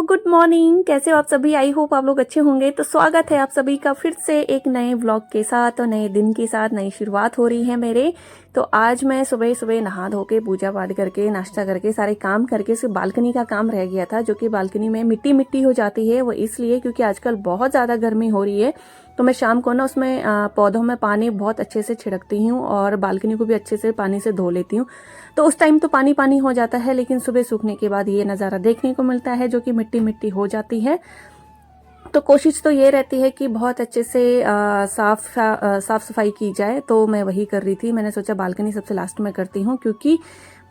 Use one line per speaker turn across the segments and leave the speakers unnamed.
Good morning. कैसे हो आप सभी? आई होप आप लोग अच्छे होंगे। तो स्वागत है आप सभी का फिर से एक नए व्लॉग के साथ और नए दिन के साथ। नई शुरुआत हो रही है मेरे। तो आज मैं सुबह सुबह नहा धो के पूजा पाठ करके नाश्ता करके सारे काम करके सिर्फ बालकनी का काम रह गया था, जो कि बालकनी में मिट्टी मिट्टी हो जाती है। वो इसलिए क्योंकि आजकल बहुत ज़्यादा गर्मी हो रही है। तो मैं शाम को ना उसमें पौधों में पानी बहुत अच्छे से छिड़कती हूँ और बालकनी को भी अच्छे से पानी से धो लेती हूँ। तो उस टाइम तो पानी पानी हो जाता है, लेकिन सुबह सूखने के बाद ये नज़ारा देखने को मिलता है जो कि मिट्टी मिट्टी हो जाती है। तो कोशिश तो ये रहती है कि बहुत अच्छे से साफ सफाई की जाए। तो मैं वही कर रही थी। मैंने सोचा बालकनी सबसे लास्ट में करती हूँ, क्योंकि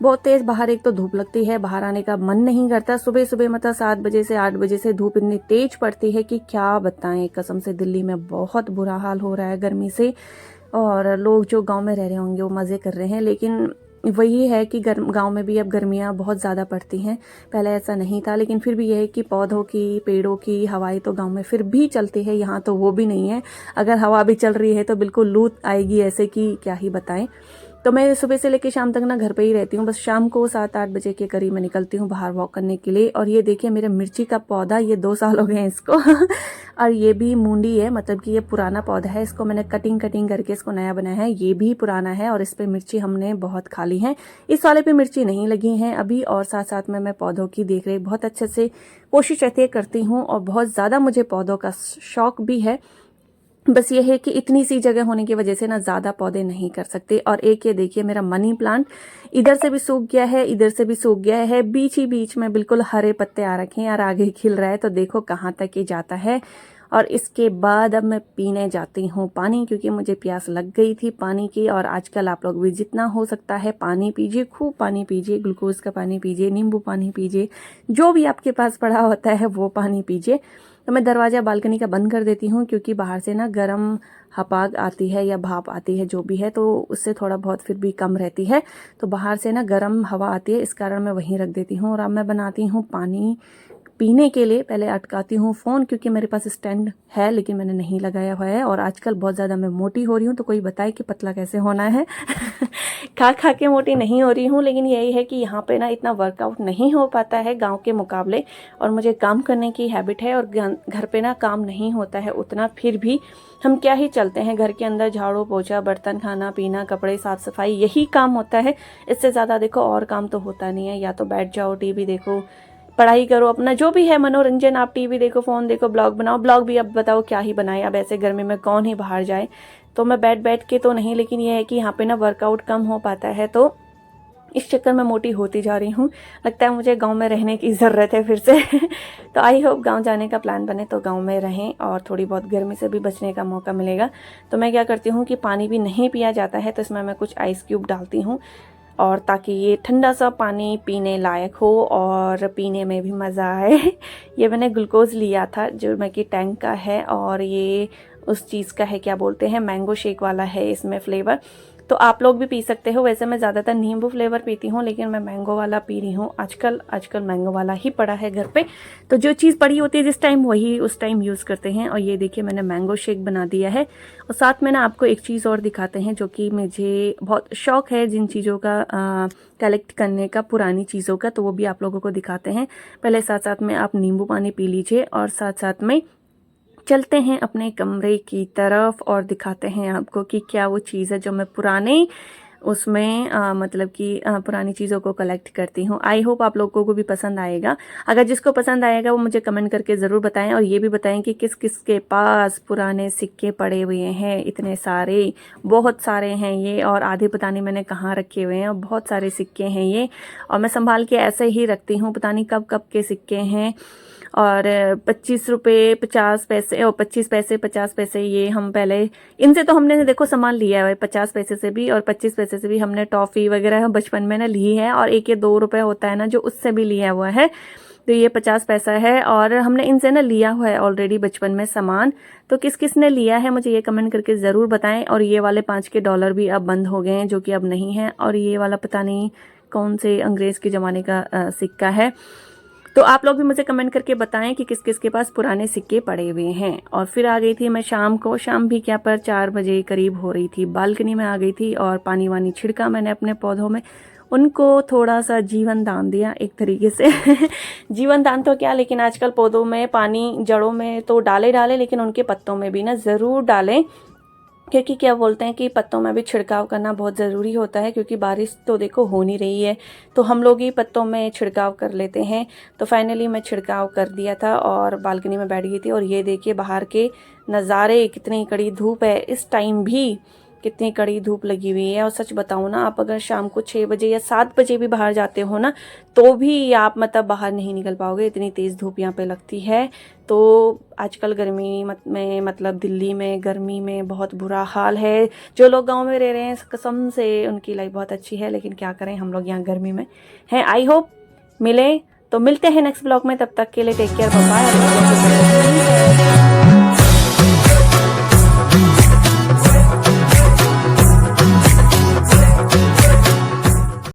बहुत तेज बाहर एक तो धूप लगती है, बाहर आने का मन नहीं करता। सुबह सुबह मतलब 7 बजे से 8 बजे से धूप इतनी तेज पड़ती है कि क्या बताएं। कसम से दिल्ली में बहुत बुरा हाल हो रहा है गर्मी से। और लोग जो गांव में रह रहे होंगे वो मज़े कर रहे हैं, लेकिन वही है कि गांव में भी अब गर्मियाँ बहुत ज़्यादा पड़ती हैं। पहले ऐसा नहीं था, लेकिन फिर भी यह है कि पौधों की पेड़ों की हवाएं तो गांव में फिर भी चलती है। यहाँ तो वो भी नहीं है। अगर हवा भी चल रही है तो बिल्कुल लू आएगी, ऐसे कि क्या ही बताएं। तो मैं सुबह से लेकर शाम तक ना घर पे ही रहती हूँ। बस शाम को 7-8 बजे के करीब मैं निकलती हूँ बाहर वॉक करने के लिए। और ये देखिए मेरे मिर्ची का पौधा, ये 2 साल हो गए हैं इसको और ये भी मूंडी है, मतलब कि ये पुराना पौधा है। इसको मैंने कटिंग करके इसको नया बनाया है। ये भी पुराना है और इस पे मिर्ची हमने बहुत खा ली है। इस वाले पे मिर्ची नहीं लगी हैं अभी। और साथ साथ में मैं पौधों की देख रेख बहुत अच्छे से कोशिश रहती है करती हूँ। और बहुत ज़्यादा मुझे पौधों का शौक भी है। बस ये है कि इतनी सी जगह होने की वजह से ना ज़्यादा पौधे नहीं कर सकते। और एक ये देखिए मेरा मनी प्लांट, इधर से भी सूख गया है, इधर से भी सूख गया है। बीच ही बीच में बिल्कुल हरे पत्ते आ रखे हैं और आगे खिल रहा है। तो देखो कहाँ तक ये जाता है। और इसके बाद अब मैं पीने जाती हूँ पानी, क्योंकि मुझे प्यास लग गई थी पानी की। और आजकल आप लोग भी जितना हो सकता है पानी पीजिए, खूब पानी पीजिए। ग्लूकोज का पानी पीजिए, नींबू पानी पीजिए, जो भी आपके पास पड़ा होता है वो पानी पीजिए। तो मैं दरवाज़ा बालकनी का बंद कर देती हूँ, क्योंकि बाहर से ना गर्म हपाग आती है या भाप आती है, जो भी है, तो उससे थोड़ा बहुत फिर भी कम रहती है। तो बाहर से ना गर्म हवा आती है, इस कारण मैं वहीं रख देती हूँ। और अब मैं बनाती हूँ पानी पीने के लिए। पहले अटकाती हूँ फ़ोन, क्योंकि मेरे पास स्टैंड है लेकिन मैंने नहीं लगाया हुआ है। और आजकल बहुत ज़्यादा मैं मोटी हो रही हूँ। तो कोई बताए कि पतला कैसे होना है खा खा के मोटी नहीं हो रही हूँ, लेकिन यही है कि यहाँ पे ना इतना वर्कआउट नहीं हो पाता है गांव के मुकाबले। और मुझे काम करने की हैबिट है और घर पे ना काम नहीं होता है उतना। फिर भी हम क्या ही चलते हैं घर के अंदर, झाड़ू पोछा, बर्तन, खाना पीना, कपड़े साफ सफाई, यही काम होता है। इससे ज़्यादा देखो और काम तो होता नहीं है। या तो बैठ जाओ, टीवी देखो, पढ़ाई करो, अपना जो भी है मनोरंजन, आप टीवी देखो, फ़ोन देखो, ब्लॉग बनाओ। ब्लॉग भी अब बताओ क्या ही बनाए, अब ऐसे गर्मी में कौन ही बाहर जाए। तो मैं बैठ के तो नहीं, लेकिन यह है कि यहाँ पे ना वर्कआउट कम हो पाता है, तो इस चक्कर में मोटी होती जा रही हूँ। लगता है मुझे गांव में रहने की ज़रूरत है फिर से तो आई होप गांव जाने का प्लान बने तो गांव में रहें और थोड़ी बहुत गर्मी से भी बचने का मौका मिलेगा। तो मैं क्या करती हूँ कि पानी भी नहीं पिया जाता है, तो इसमें मैं कुछ आइस क्यूब डालती हूँ, और ताकि ये ठंडा सा पानी पीने लायक हो और पीने में भी मज़ा आए ये मैंने ग्लूकोज लिया था, जो मैं कि टैंक का है, और ये उस चीज़ का है, क्या बोलते हैं, मैंगो शेक वाला है इसमें फ्लेवर। तो आप लोग भी पी सकते हो। वैसे मैं ज़्यादातर नींबू फ्लेवर पीती हूँ, लेकिन मैं मैंगो वाला पी रही हूँ आजकल मैंगो वाला ही पड़ा है घर पे। तो जो चीज़ पड़ी होती है जिस टाइम, वही उस टाइम यूज़ करते हैं। और ये देखिए मैंने मैंगो शेक बना दिया है। और साथ में ना आपको एक चीज़ और दिखाते हैं, जो कि मुझे बहुत शौक है जिन चीज़ों का कलेक्ट करने का, पुरानी चीज़ों का, तो वो भी आप लोगों को दिखाते हैं। पहले साथ साथ में आप नींबू पानी पी लीजिए और साथ साथ में चलते हैं अपने कमरे की तरफ और दिखाते हैं आपको कि क्या वो चीज़ है जो मैं पुराने उसमें मतलब कि पुरानी चीज़ों को कलेक्ट करती हूँ। आई होप आप लोगों को भी पसंद आएगा। अगर जिसको पसंद आएगा वो मुझे कमेंट करके ज़रूर बताएं। और ये भी बताएं कि किस किस के पास पुराने सिक्के पड़े हुए हैं। इतने सारे, बहुत सारे हैं ये, और आधे पता नहीं मैंने कहाँ रखे हुए हैं। और बहुत सारे सिक्के हैं ये, और मैं संभाल के ऐसे ही रखती हूँ। पता नहीं कब कब के सिक्के हैं। और 25 रुपये 50 पैसे और 25 पैसे 50 पैसे, ये हम पहले इनसे तो हमने देखो सामान लिया है। 50 पैसे से भी और 25 पैसे से भी हमने टॉफ़ी वगैरह बचपन में ना ली है। और एक ये 2 रुपये होता है ना, जो उससे भी लिया हुआ है। तो ये 50 पैसा है, और हमने इनसे ना लिया हुआ है ऑलरेडी बचपन में सामान। तो किस किस ने लिया है मुझे ये कमेंट करके ज़रूर बताएं। और ये वाले 5 के डॉलर भी अब बंद हो गए हैं, जो कि अब नहीं है। और ये वाला पता नहीं कौन से अंग्रेज़ के ज़माने का सिक्का है। तो आप लोग भी मुझे कमेंट करके बताएं कि किस किस के पास पुराने सिक्के पड़े हुए हैं। और फिर आ गई थी मैं शाम को, शाम भी क्या पर 4 बजे करीब हो रही थी, बालकनी में आ गई थी और पानी वानी छिड़का मैंने अपने पौधों में। उनको थोड़ा सा जीवन दान दिया एक तरीके से। जीवन दान तो क्या, लेकिन आजकल पौधों में पानी जड़ों में तो डाले लेकिन उनके पत्तों में भी ना ज़रूर डालें, क्योंकि क्या बोलते हैं कि पत्तों में भी छिड़काव करना बहुत ज़रूरी होता है, क्योंकि बारिश तो देखो हो नहीं रही है तो हम लोग ही पत्तों में छिड़काव कर लेते हैं। तो फाइनली मैं छिड़काव कर दिया था और बालकनी में बैठ गई थी। और ये देखिए बाहर के नज़ारे, कितनी कड़ी धूप है इस टाइम भी, कितनी कड़ी धूप लगी हुई है। और सच बताऊँ ना, आप अगर शाम को 6 बजे या 7 बजे भी बाहर जाते हो ना, तो भी आप मतलब बाहर नहीं निकल पाओगे, इतनी तेज़ धूप यहाँ पे लगती है। तो आजकल गर्मी में मतलब दिल्ली में गर्मी में बहुत बुरा हाल है। जो लोग गांव में रह रहे हैं कसम से उनकी लाइफ बहुत अच्छी है, लेकिन क्या करें, हम लोग यहाँ गर्मी में हैं। आई होप मिले तो मिलते हैं नेक्स्ट ब्लॉग में, तब तक के लिए टेक केयर, बाय बाय।